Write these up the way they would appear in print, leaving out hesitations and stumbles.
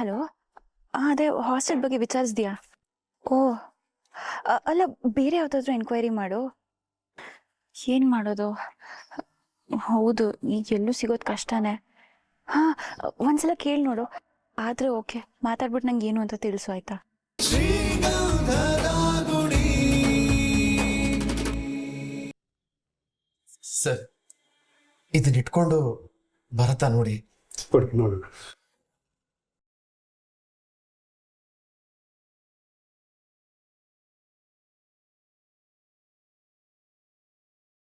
Hello. ಅದೇ hostel ಬಗ್ಗೆ ವಿಚಾರಿಸ್ದ್ಯಾ? ಓ, ಅಲ್ಲ, ಬೇರೆ ಯಾವುದಾದ್ರೂ ಎನ್ಕ್ವೈರಿ ಮಾಡು. ಏನು ಮಾಡೋದು? ಹೌದು, ಈಗ ಎಲ್ಲೂ ಸಿಗೋದು ಕಷ್ಟನೇ. ಹಾಂ, ಒಂದ್ಸಲ ಕೇಳಿ ನೋಡು. ಆದರೆ ಓಕೆ, ಮಾತಾಡ್ಬಿಟ್ಟು ನಂಗೆ ಏನು ಅಂತ ತಿಳಿಸು, ಆಯ್ತಾ? ಸರ್, ಇದನ್ನ ಇಟ್ಕೊಂಡು ಬರತ್ತಾ ನೋಡಿ. ನೋಡಿ.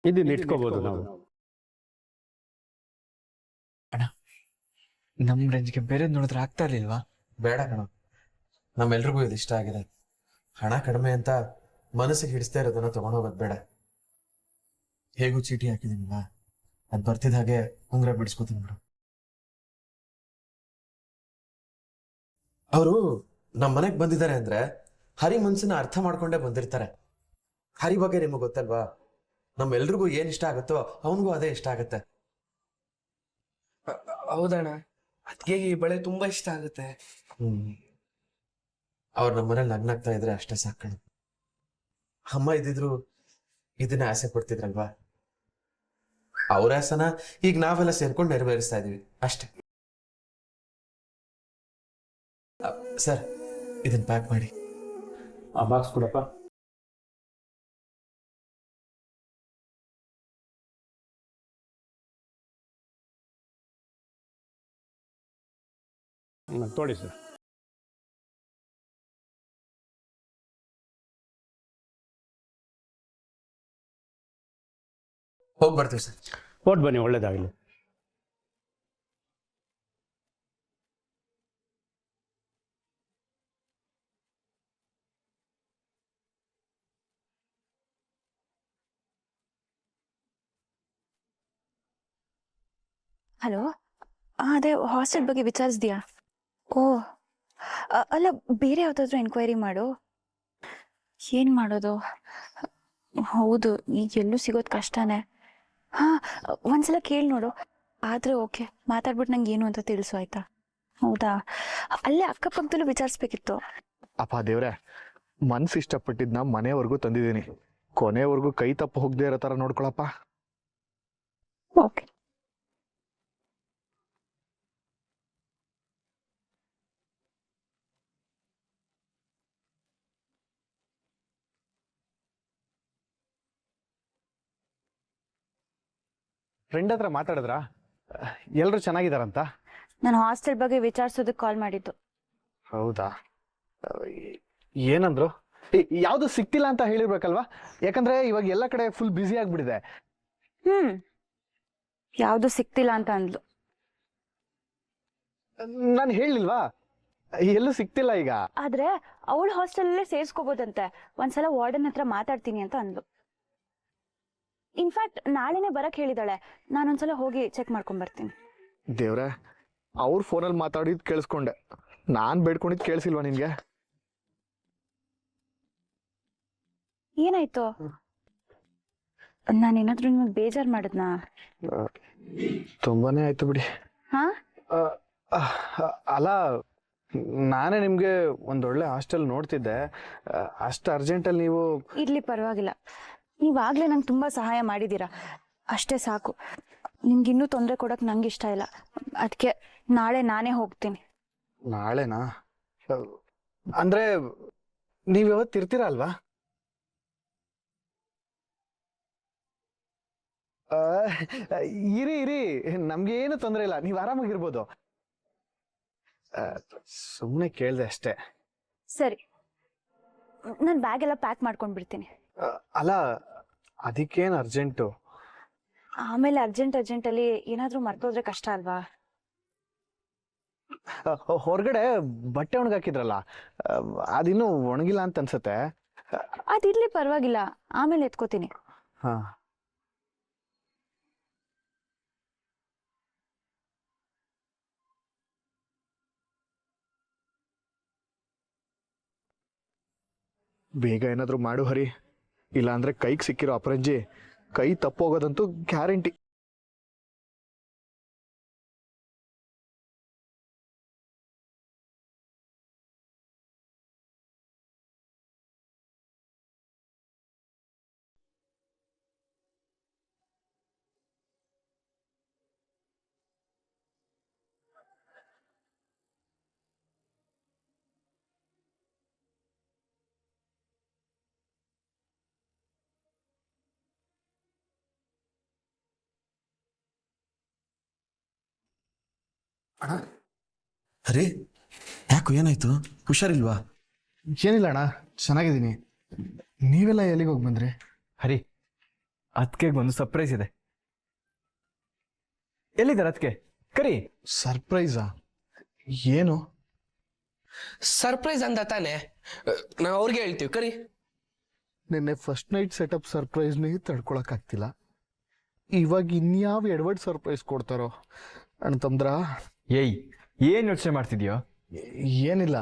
ಇದನ್ನ ಇಟ್ಕೋಬಹುದು ನಾವು. ಅಣ್ಣ, ನಮ್ ರೇಂಜ್ಗೆ ಬೇರೆ ನೋಡಿದ್ರೆ ಆಗ್ತಾ ಇರ್ಲಿಲ್ವಾ? ಬೇಡ ಕಣ, ನಮ್ಮೆಲ್ರಿಗೂ ಇದು ಇಷ್ಟ ಆಗಿದೆ. ಹಣ ಕಡಿಮೆ ಅಂತ ಮನಸ್ಸಿಗೆ ಹಿಡಿಸ್ತಾ ಇರೋದನ್ನ ತಗೊಂಡೋಗೋದು ಬೇಡ. ಹೇಗೂ ಚೀಟಿ ಹಾಕಿದೀನಿಲ್ವಾ, ಅದು ಬರ್ತಿದ ಹಾಗೆ ಉಂಗ್ರ ಬಿಡಿಸ್ಕೊತೀನಿ ಬಿಡು. ಅವರು ನಮ್ಮ ಮನೆಗೆ ಬಂದಿದ್ದಾರೆ ಅಂದ್ರೆ ಹರಿ ಮನ್ಸನ್ನ ಅರ್ಥ ಮಾಡ್ಕೊಂಡೇ ಬಂದಿರ್ತಾರೆ. ಹರಿ ಬಗ್ಗೆ ನಿಮಗೆ ಗೊತ್ತಲ್ವಾ, ನಮ್ಮೆಲ್ರಿಗೂ ಏನ್ ಇಷ್ಟ ಆಗುತ್ತೋ ಅವನಿಗೂ ಅದೇ ಇಷ್ಟ ಆಗತ್ತೆ. ಹೌದಣ್ಣ, ಅದ್ಗೆ ಈ ಬಳೆ ತುಂಬಾ ಇಷ್ಟ ಆಗುತ್ತೆ. ಅವ್ರು ನಮ್ಮ ಮನೇಲಿ ನಗ್ನಾಗ್ತಾ ಇದ್ರೆ ಅಷ್ಟೇ ಸಾಕಣ. ಅಮ್ಮ ಇದ್ದಿದ್ರು ಇದನ್ನ ಆಸೆ ಪಡ್ತಿದ್ರಲ್ವಾ, ಅವ್ರ ಆಸನ ಈಗ ನಾವೆಲ್ಲ ಸೇರ್ಕೊಂಡು ನೆರವೇರಿಸ್ತಾ ಇದೀವಿ ಅಷ್ಟೇ. ಸರ್, ಇದನ್ನ ಪ್ಯಾಕ್ ಮಾಡಿ. ಆ ಬಾಕ್ಸ್ ಕೊಡಪ್ಪ. ತೊಡಿ ಸರ್. ಹೋಗಿ ಬರ್ತೀವಿ ಸರ್. ಹೊಟ್ಟು ಬನ್ನಿ, ಒಳ್ಳೇದಾಗಲಿ. ಹಲೋ. ಅದೇ ಹಾಸ್ಟೆಲ್ ಬಗ್ಗೆ ವಿಚಾರಿಸ್ದ್ಯಾ? ಓ, ಅಲ್ಲ, ಬೇರೆ ಯಾವುದಾದ್ರೂ ಎನ್ಕ್ವೈರಿ ಮಾಡು. ಏನು ಮಾಡೋದು? ಹೌದು, ಈಗ ಎಲ್ಲೂ ಸಿಗೋದು ಕಷ್ಟನೇ. ಹಾಂ, ಒಂದ್ಸಲ ಕೇಳಿ ನೋಡು. ಆದರೆ ಓಕೆ, ಮಾತಾಡ್ಬಿಟ್ಟು ನಂಗೆ ಏನು ಅಂತ ತಿಳಿಸು, ಆಯ್ತಾ? ಹೌದಾ? ಅಲ್ಲೇ ಅಕ್ಕಪಕ್ಕದಲ್ಲೂ ವಿಚಾರಿಸ್ಬೇಕಿತ್ತು. ಅಪ್ಪ ದೇವ್ರೆ, ಮನ್ಸು ಇಷ್ಟಪಟ್ಟಿದ್ನ ಮನೆವರೆಗೂ ತಂದಿದ್ದೀನಿ. ಕೊನೆವರೆಗೂ ಕೈ ತಪ್ಪು ಹೋಗದೆ ಇರೋ ಥರ ನೋಡ್ಕೊಳಪ್ಪ. ಓಕೆ. ಫ್ರೆಂಡ್ ಹತ್ರ ಮಾತಾಡಿದ್ರಾ? ಎಲ್ಲರೂ ಚೆನ್ನಾಗಿದಾರಂತ? ನಾನು ಹಾಸ್ಟೆಲ್ ಬಗ್ಗೆ ವಿಚಾರಿಸೋದಕ್ಕೆ ಕಾಲ್ ಮಾಡಿದ್ದು. ಹೌದಾ? ಏನಂದ್ರು? ಯಾವುದು ಸಿಕ್ತಿಲ್ಲ ಅಂತ ಹೇಳಿರ್ಬೇಕಲ್ವಾ? ಯಾಕಂದ್ರೆ ಇವಾಗ ಎಲ್ಲ ಕಡೆ ಫುಲ್ ಬ್ಯುಸಿ ಆಗ್ಬಿಟ್ಟಿದೆ. ಯಾವುದು ಸಿಕ್ತಿಲ್ಲ ಅಂತ ಅಂದ್ಲು. ನಾನು ಹೇಳಿಲ್ವಾ ಎಲ್ಲೂ ಸಿಕ್ತಿಲ್ಲ ಈಗ. ಆದ್ರೆ ಅವಳ ಹಾಸ್ಟೆಲಲ್ಲೇ ಸೇರಿಸ್ಕೋಬೋದಂತೆ. ಒಂದ್ಸಲ ವಾರ್ಡನ್ ಹತ್ರ ಮಾತಾಡ್ತೀನಿ ಅಂತ ಅಂದ್ಲು. ಇನ್ಫ್ಯಾಕ್ಟ್ ನಾಳೆನೆ ಬರಕ್ ಹೇಳಿದಾಳೆ. ನಾನೊಂದ್ಸಲ ಹೋಗಿ ಚೆಕ್ ಮಾಡ್ಕೊಂಡ್ ಬರ್ತೀನಿ. ದೇವ್ರೆ, ಅವ್ರ ಫೋನಲ್ಲಿ ಮಾತಾಡಿದ್ ಕೇಳಿಸ್ಕೊಂಡೆ, ನಾನ್ ಬೇಡ್ಕೊಂಡಿದ್ ಕೇಳಿಸಿಲ್ವಾ ನಿನ್ಗೆ? ಏನಾಯ್ತು? ನಾನೇನಾದ್ರೂ ನಿಮಗೆ ಬೇಜಾರ್ ಮಾಡಿದ್ನಾ? ತುಂಬಾನೇ ಆಯ್ತು ಬಿಡಿ. ಹಾ, ಅಲ್ಲ, ನಾನೇ ನಿಮ್ಗೆ ಒಂದೊಳ್ಳೆ ಹಾಸ್ಟೆಲ್ ನೋಡ್ತಿದ್ದೆ. ಅಷ್ಟು ಅರ್ಜೆಂಟಲ್ಲಿ ನೀವು... ಇರ್ಲಿ, ಪರವಾಗಿಲ್ಲ. ನೀವಾಗ್ಲೇ ನಂಗೆ ತುಂಬಾ ಸಹಾಯ ಮಾಡಿದೀರಾ, ಅಷ್ಟೇ ಸಾಕು. ನಿಮ್ಗಿನ್ನೂ ತೊಂದರೆ ಕೊಡಕ್ ನಂಗೆ ಇಷ್ಟ ಇಲ್ಲ. ಅದಕ್ಕೆ ನಾಳೆ ನಾನೇ ಹೋಗ್ತೀನಿ. ನಾಳೆನಾ? ಅಂದ್ರೆ ನೀವ್ ಯಾವತ್ತು ಇರ್ತೀರಾ ಅಲ್ವಾ? ಇರಿ ಇರಿ, ನಮ್ಗೆ ಏನು ತೊಂದರೆ ಇಲ್ಲ, ನೀವ್ ಆರಾಮಾಗಿರ್ಬೋದು. ಸುಮ್ಮನೆ ಕೇಳ್ದೆ ಅಷ್ಟೇ. ಸರಿ, ನಾನು ಬ್ಯಾಗ್ ಎಲ್ಲ ಪ್ಯಾಕ್ ಮಾಡ್ಕೊಂಡ್ ಬಿಡ್ತೀನಿ. ಅಲ್ಲ, ಅದಕ್ಕೇನು ಅರ್ಜೆಂಟು? ಆಮೇಲೆ ಅರ್ಜೆಂಟಲ್ಲಿ ಏನಾದ್ರೂ ಮರ್ತೋದ್ರೆ ಕಷ್ಟ ಅಲ್ವಾ? ಹೊರಗಡೆ ಬಟ್ಟೆ ಒಣಗಾಕಿದ್ರಲ್ಲ, ಅದಿನ್ನೂ ಒಣಗಿಲ್ಲ ಅಂತ ಅನ್ಸುತ್ತೆ. ಅದಿರ್ಲಿ, ಪರವಾಗಿಲ್ಲ, ಆಮೇಲೆ ಎತ್ಕೋತೀನಿ. ಹಾ, ಬೇಗ ಏನಾದ್ರು ಮಾಡು ಹರಿ, ಇಲ್ಲಾಂದ್ರೆ ಕೈಗೆ ಸಿಕ್ಕಿರೋ ಅಪರಂಜಿ ಕೈ ತಪ್ಪೋಗೋದಂತೂ ಗ್ಯಾರಂಟಿ. ಹರಿ ಯಾಕೋ ಏನಾಯ್ತು? ಹುಷಾರಿಲ್ವಾ? ಏನಿಲ್ಲ ಅಣ್ಣ, ಚೆನ್ನಾಗಿದ್ದೀನಿ. ನೀವೆಲ್ಲ ಎಲ್ಲಿಗೆ ಹೋಗಿ ಬಂದ್ರಿ? ಹರಿ, ಅದಕ್ಕೆ ಒಂದು ಸರ್ಪ್ರೈಸ್ ಇದೆ. ಎಲ್ಲಿದ್ದಾರೆ ಅದಕ್ಕೆ? ಕರಿ. ಸರ್ಪ್ರೈಸಾ? ಏನು? ಸರ್ಪ್ರೈಸ್ ಅಂದ ತಾನೆ, ನಾವು ಅವ್ರಿಗೆ ಹೇಳ್ತೀವಿ, ಕರಿ. ನಿನ್ನೆ ಫಸ್ಟ್ ನೈಟ್ ಸೆಟಪ್ ಸರ್ಪ್ರೈಸ್ನೇ ತಡ್ಕೊಳಕ್ಕಾಗ್ತಿಲ್ಲ. ಇವಾಗ ಇನ್ಯಾವ ಎಡವರ್ಡ್ ಸರ್ಪ್ರೈಸ್ ಕೊಡ್ತಾರೋ ಅಣ್ಣ ತಮ್ದ್ರ. ಏಯ್, ಏನ್ ಯೋಚನೆ ಮಾಡ್ತಿದ್ಯೋ? ಏನಿಲ್ಲ,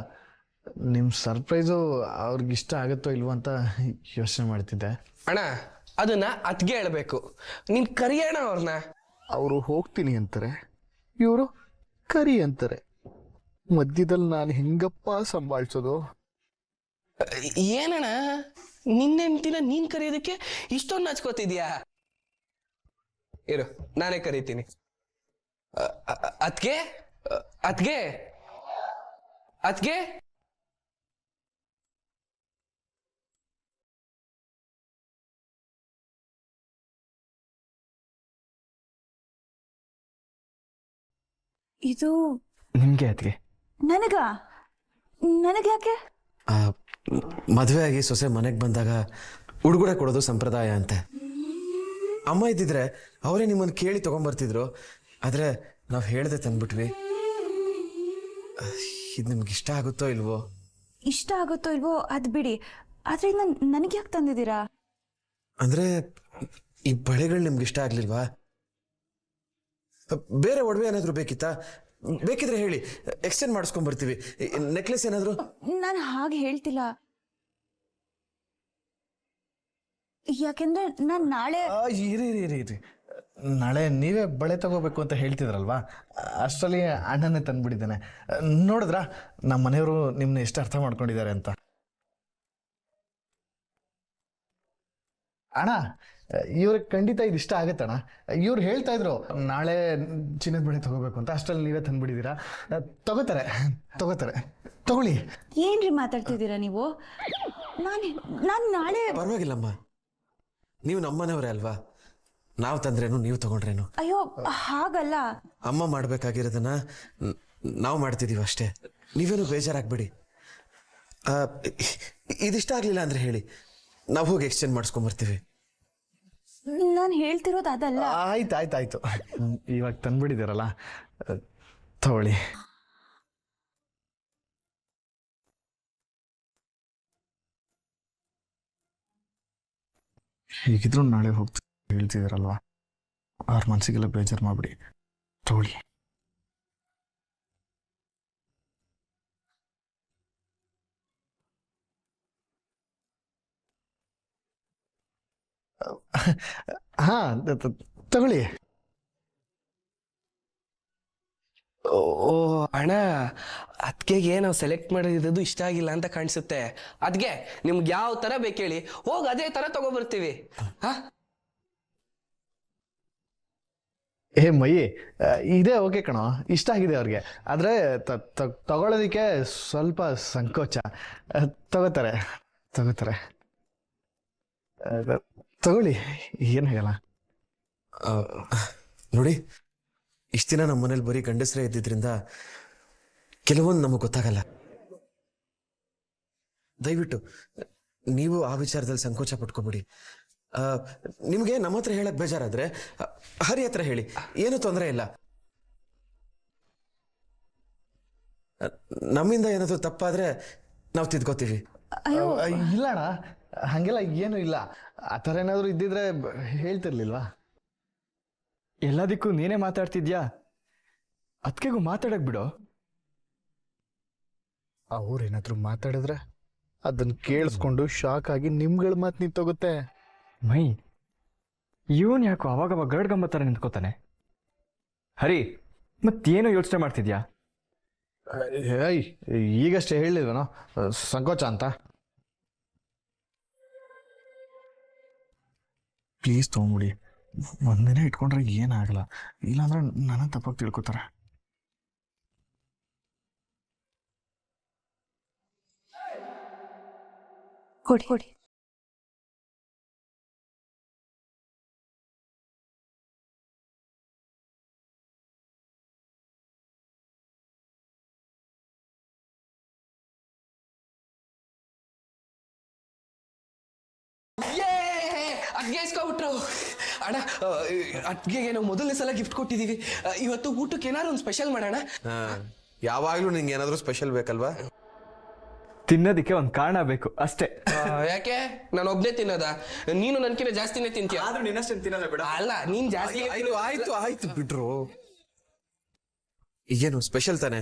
ನಿಮ್ಮ ಸರ್ಪ್ರೈಸು ಅವ್ರಿಗೆ ಇಷ್ಟ ಆಗುತ್ತೋ ಇಲ್ವೋ ಅಂತ ಯೋಚನೆ ಮಾಡ್ತಿದ್ದೆ. ಅಣ್ಣ, ಅದನ್ನ ಅತ್ಗೆ ಹೇಳ್ಬೇಕು, ನೀನ್ ಕರಿಯೋಣ ಅವ್ರನ್ನ. ಅವರು ಹೋಗ್ತೀನಿ ಅಂತಾರೆ, ಇವರು ಕರಿ ಅಂತಾರೆ. ಮಧ್ಯದಲ್ಲಿ ನಾನು ಹೆಂಗಪ್ಪ ಸಂಭಾಳಿಸೋದು? ಏನಣ್ಣ, ನಿನ್ನೆಂಟಿನ ನೀನ್ ಕರೆಯೋದಕ್ಕೆ ಇಷ್ಟೊಂದು ಹಚ್ಕೋತಿದ್ಯಾ? ಇರು, ನಾನೇ ಕರಿತೀನಿ. ಅತ್ಗೆ, ಅತ್ಗೆ, ಅತ್ಗೆ. ಇದು ನಿಮ್ಗೆ ಅದಕ್ಕೆ? ನನಗ? ನನಗ್ಯಾಕೆ? ಮದುವೆ ಆಗಿ ಸೊಸೆ ಮನೆಗೆ ಬಂದಾಗ ಉಡುಗೊರೆ ಕೊಡೋದು ಸಂಪ್ರದಾಯ ಅಂತೆ. ಅಮ್ಮ ಇದ್ದಿದ್ರೆ ಅವರೇ ನಿಮ್ಮನ್ನು ಕೇಳಿ ತಗೊಂಬರ್ತಿದ್ರು. ಆದರೆ ನಾವು ಹೇಳ್ದೆ ತಂದ್ಬಿಟ್ವಿ. ಇದು ನಿಮ್ಗೆ ಇಷ್ಟ ಆಗುತ್ತೋ ಇಲ್ವೋ? ಇಷ್ಟ ಆಗುತ್ತೋ ಇಲ್ವೋ ಅದು ಬಿಡಿ, ಆದ್ರೆ ನನಗೆ ಯಾಕೆ ತಂದಿದ್ದೀರಾ? ಅಂದರೆ ಈ ಬಳೆಗಳು ನಿಮ್ಗೆ ಇಷ್ಟ ಆಗ್ಲಿಲ್ವಾ? ಬೇರೆ ಒಡವೆ ಏನಾದರೂ ಬೇಕಿತ್ತಾ? ಬೇಕಿದ್ರೆ ಹೇಳಿ, ಎಕ್ಸ್ಚೇಂಜ್ ಮಾಡಿಸ್ಕೊಂಡ್ಬರ್ತೀವಿ. ನೆಕ್ಲೆಸ್ ಏನಾದರೂ? ನಾನು ಹಾಗೆ ಹೇಳ್ತಿಲ್ಲ, ಯಾಕೆಂದ್ರೆ ನಾನು ನಾಳೆ ಇರಿ, ನಾಳೆ ನೀವೇ ಬಳೆ ತಗೋಬೇಕು ಅಂತ ಹೇಳ್ತಿದ್ರಲ್ವಾ, ಅಷ್ಟರಲ್ಲಿ ಅಣ್ಣನೇ ತಂದ್ಬಿಟ್ಟಿದ್ದಾನೆ. ನೋಡಿದ್ರ ನಮ್ಮ ಮನೆಯವರು ನಿಮ್ಮನ್ನ ಎಷ್ಟು ಅರ್ಥ ಮಾಡ್ಕೊಂಡಿದ್ದಾರೆ ಅಂತ. ಅಣ್ಣ, ಇವ್ರಿಗೆ ಖಂಡಿತ ಇದು ಇಷ್ಟ ಆಗತ್ತಣ್ಣ. ಇವ್ರು ಹೇಳ್ತಾ ಇದ್ರು ನಾಳೆ ಚಿನ್ನದ ಬಳೆ ತಗೋಬೇಕು ಅಂತ, ಅಷ್ಟರಲ್ಲಿ ನೀವೇ ತಂದ್ಬಿಟ್ಟಿದ್ದೀರಾ. ತಗೋತಾರೆ ತಗೊಳ್ಳಿ. ಏನ್ರಿ ಮಾತಾಡ್ತಿದ್ದೀರಾ ನೀವು? ನಾನು ನಾಳೆ. ಪರವಾಗಿಲ್ಲಮ್ಮ, ನೀವು ನಮ್ಮನೆಯವರೇ ಅಲ್ವಾ, ನಾವು ತಂದ್ರೇನು ನೀವು ತಗೊಂಡ್ರೇನು. ಅಯ್ಯೋ ಹಾಗಲ್ಲ, ಅಮ್ಮ ಮಾಡ್ಬೇಕಾಗಿರೋದನ್ನ ನಾವು ಮಾಡ್ತಿದೀವಿ ಅಷ್ಟೇ. ನೀವೇನು ಬೇಜಾರಾಗ್ಬೇಡಿ. ಇದಿಷ್ಟ ಆಗ್ಲಿಲ್ಲ ಅಂದ್ರೆ ಹೇಳಿ, ನಾವು ಹೋಗಿ ಎಕ್ಸ್ಚೇಂಜ್ ಮಾಡಿಸ್ಕೊಂಡ್ಬರ್ತೀವಿ. ನಾನು ಹೇಳ್ತಿರೋದು ಅದಲ್ಲ. ಆಯ್ತು, ಇವಾಗ ತಂದ್ಬಿಟ್ಟಿದ್ದೀರಲ್ಲ, ತಗೊಳ್ಳಿ. ಹೀಗಿದ್ರು ನಾಳೆ ಹೋಗ್ತೀವಿ ಹೇಳ್ತಿದ್ದೀರಲ್ವಾ, ಅವ್ರ ಮನಸ್ಸಿಗೆಲ್ಲ ಬೇಜಾರು ಮಾಡ್ಬಿಡಿ. ತಗೊಳ್ಳಿ. ಹಾ, ತಗೊಳ್ಳಿ. ಓ ಅಣ್ಣ, ಅದ್ಕೆಗೆ ನಾವು ಸೆಲೆಕ್ಟ್ ಮಾಡಿರೋದು ಇಷ್ಟ ಆಗಿಲ್ಲ ಅಂತ ಕಾಣಿಸುತ್ತೆ. ಅದ್ಗೆ ನಿಮ್ಗೆ ಯಾವ ತರ ಬೇಕೇಳಿ, ಹೋಗಿ ಅದೇ ತರ ತಗೊಬರ್ತೀವಿ. ಹಾ, ಮಯಿ, ಇದೇ ಓಕೆ ಕಣೋ, ಇಷ್ಟ ಆಗಿದೆ ಅವ್ರಿಗೆ. ಆದರೆ ತಗೊಳ್ಳೋದಕ್ಕೆ ಸ್ವಲ್ಪ ಸಂಕೋಚ. ತಗೋತಾರೆ ತಗೊಳ್ಳಿ, ಏನು ಹೇಳಲ್ಲ. ನೋಡಿ, ಇಷ್ಟ ದಿನ ನಮ್ಮ ಮನೇಲಿ ಬರೀ ಗಂಡಸರೇ ಇದ್ದಿದ್ರಿಂದ ಕೆಲವೊಂದು ನಮಗೆ ಗೊತ್ತಾಗಲ್ಲ. ದಯವಿಟ್ಟು ನೀವು ಆ ವಿಚಾರದಲ್ಲಿ ಸಂಕೋಚ ಪಟ್ಕೊಬಿಡಿ. ನಿಮಗೆ ನಮ್ಮ ಹತ್ರ ಹೇಳಕ್ ಬೇಜಾರಾದ್ರೆ ಹರಿ ಹತ್ರ ಹೇಳಿ, ಏನು ತೊಂದರೆ ಇಲ್ಲ. ನಮ್ಮಿಂದ ಏನಾದರೂ ತಪ್ಪಾದ್ರೆ ನಾವು ತಿದ್ಕೋತೀವಿ. ಇಲ್ಲ ಅಣ್ಣ, ಹಾಗೆಲ್ಲ ಏನು ಇಲ್ಲ. ಆ ಥರ ಏನಾದರೂ ಇದ್ದಿದ್ರೆ ಹೇಳ್ತಿರ್ಲಿಲ್ವಾ? ಎಲ್ಲದಕ್ಕೂ ನೀನೇ ಮಾತಾಡ್ತಿದ್ಯಾ? ಅದಕ್ಕೆಗೂ ಮಾತಾಡಕ್ ಬಿಡು. ಅವ್ರೇನಾದ್ರೂ ಮಾತಾಡಿದ್ರೆ ಅದನ್ನ ಕೇಳಿಸ್ಕೊಂಡು ಶಾಕ್ ಆಗಿ ನಿಮ್ಗಳ ಮಾತು ನಿಂತೋಗುತ್ತೆ. ಮೈ, ಇವನ್ ಯಾಕೋ ಅವಾಗವಾಗ ಗರಡ್ಗಂಬ ಥರ ನಿಂತ್ಕೋತಾನೆ? ಹರಿ, ಮತ್ತೇನೋ ಯೋಚನೆ ಮಾಡ್ತಿದ್ಯಾ? ಈಗಷ್ಟೇ ಹೇಳಿಲ್ವನೋ ಸಂಕೋಚ ಅಂತ. ಪ್ಲೀಸ್ ತೊಗೊಂಬಿಡಿ, ಒಂದಿನ ಇಟ್ಕೊಂಡ್ರೆ ಏನಾಗಲ್ಲ, ಇಲ್ಲಾಂದ್ರೆ ನನ್ನ ತಪ್ಪಾಗಿ ತಿಳ್ಕೊತಾರೆ. ಕೊಡಿ. ಅದ್ಗೆ ಇಸ್ಕೊಬಿಟ್ರು. ಅಣ್ಣ ಅದ್ಗೆ ನಾವು ಮೊದಲನೇ ಸಲ ಗಿಫ್ಟ್ ಕೊಟ್ಟಿದೀವಿ. ಇವತ್ತು ಊಟಕ್ಕೆ ಏನಾದ್ರು ಒಂದು ಸ್ಪೆಷಲ್ ಮಾಡೋಣ. ಯಾವಾಗ್ಲೂ ನಿಂಗೆ ಏನಾದ್ರೂ ಸ್ಪೆಷಲ್ ಬೇಕಲ್ವಾ? ತಿನ್ನೋದಿಕ್ಕೆ ಒಂದು ಕಾರಣ ಬೇಕು ಅಷ್ಟೇ. ಯಾಕೆ ನಾನು ಒಬ್ನೇ ತಿನ್ನೋದ? ನೀನು ನನ್ಕಿಂತ ಜಾಸ್ತಿನೇ ತಿಂತೀಯ. ಆದ್ರೂ ನಿನ್ನಷ್ಟೇನು ತಿನ್ನೋದ ಬೇಡ. ಅಲ್ಲ ನೀನ್ ಜಾಸ್ತಿ. ಆಯ್ತು ಬಿಟ್ರು. ಈಗೇನು ಸ್ಪೆಷಲ್ ತಾನೆ,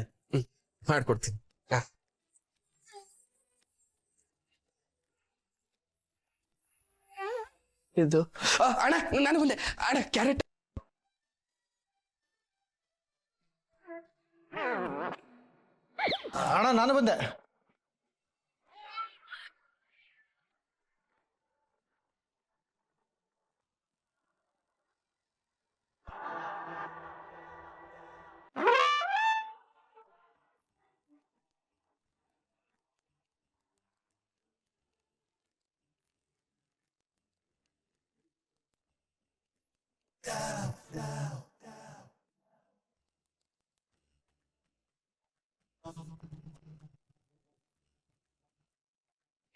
ಮಾಡ್ಕೊಡ್ತೀನಿ. ಇದು ಅಣ್ಣ ನಾನು ಬಂದೆ. ಅಣ್ಣ ಕ್ಯಾರೆಟ್. ಅಣ್ಣ ನಾನು ಬಂದೆ.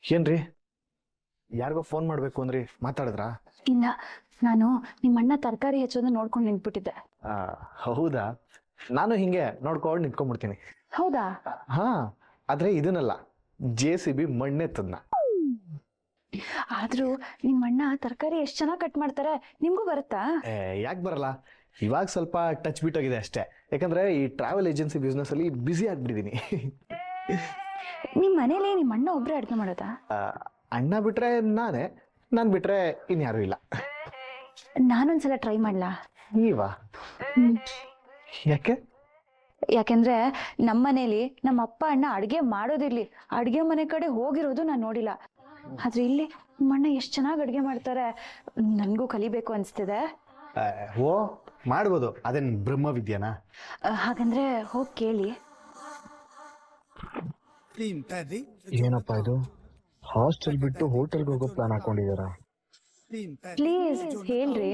ಏನ್ರಿ, ಯಾರಿಗೋ ಫೋನ್ ಮಾಡ್ಬೇಕು ಅಂದ್ರಿ, ಮಾತಾಡಿದ್ರಾ? ಇಲ್ಲ, ನಾನು ನಿಮ್ಮ ಅಣ್ಣ ತರಕಾರಿ ಹೆಚ್ಚೋದನ್ನ ನೋಡ್ಕೊಂಡು ನಿಂತ್ಬಿಟ್ಟಿದ್ದೆ. ಹೌದಾ? ನಾನು ಹಿಂಗೆ ನೋಡ್ಕೊಂಡು ನಿಂತ್ಕೊಂಡ್ಬಿಡ್ತೀನಿ. ಹೌದಾ? ಹಾ, ಆದ್ರೆ ಇದನ್ನಲ್ಲ, JCB ಮಣ್ಣೆತ್ತದ್ನ. ಆದ್ರೂ ನಿಮ್ಮ ಅಣ್ಣ ತರಕಾರಿ ಎಷ್ಟು ಚೆನ್ನಾಗಿ ಕಟ್ ಮಾಡ್ತಾರೆ, ನಿಮ್ಗೂ ಬರುತ್ತಾ? ಯಾಕೆ ಬರಲ್ಲ, ಇವಾಗ ಸ್ವಲ್ಪ ಟಚ್ ಬಿಟ್ಟೋಗಿದೆ ಅಷ್ಟೇ. ಯಾಕಂದ್ರೆ ಈ ಟ್ರಾವೆಲ್ ಏಜೆನ್ಸಿ ಬಿಸ್ನೆಸ್ ಅಲ್ಲಿ ಬ್ಯುಸಿ ಆಗ್ಬಿಟ್ಟಿದೀನಿ. ನಿಮ್ ಮನೇಲಿ ನಿಮ್ಮ ಅಣ್ಣ ಒಬ್ರೇ ಅಡ್ಗೆ ಮಾಡೋದಾ? ಅಣ್ಣ ಬಿಟ್ರೆ ನಾನೇ, ನಾನ್ ಬಿಟ್ರೆ ಇನ್ಯಾರು ಇಲ್ಲ. ನಾನೊಂದ್ಸಲ ಟ್ರೈ ಮಾಡ್ಲಾ? ನೀವಾ? ಯಾಕೆ? ಯಾಕೆಂದ್ರೆ ನಮ್ಮ ಮನೇಲಿ ನಮ್ಮ ಅಪ್ಪ ಅಣ್ಣ ಅಡ್ಗೆ ಮಾಡೋದಿರ್ಲಿ, ಅಡ್ಗೆ ಮನೆ ಕಡೆ ಹೋಗಿರೋದು ನಾನು ನೋಡಿಲ್ಲ. ಆದ್ರೆ ಇಲ್ಲಿ ನಿಮ್ಮ ಅಣ್ಣ ಎಷ್ಟು ಚೆನ್ನಾಗಿ ಅಡ್ಗೆ ಮಾಡ್ತಾರೆ, ನನ್ಗೂ ಕಲಿಬೇಕು ಅನ್ಸ್ತಿದೆ. ಓ, ಮಾಡ್ಬೋದು. ಅದೇನ್ ಬ್ರಹ್ಮ ವಿದ್ಯಾನಾ? ಹಾಗಂದ್ರೆ ಹೋಗಿ ಕೇಳಿ. ಏನಪ್ಪ ಇದು, ಹಾಸ್ಟೆಲ್ ಬಿಟ್ಟು ಹೋಟೆಲ್ಗೆ ಹೋಗೋ ಪ್ಲಾನ್ ಹಾಕೊಂಡಿದಾರ? ಪ್ಲೀಸ್ ಹೇಳ್ರಿ.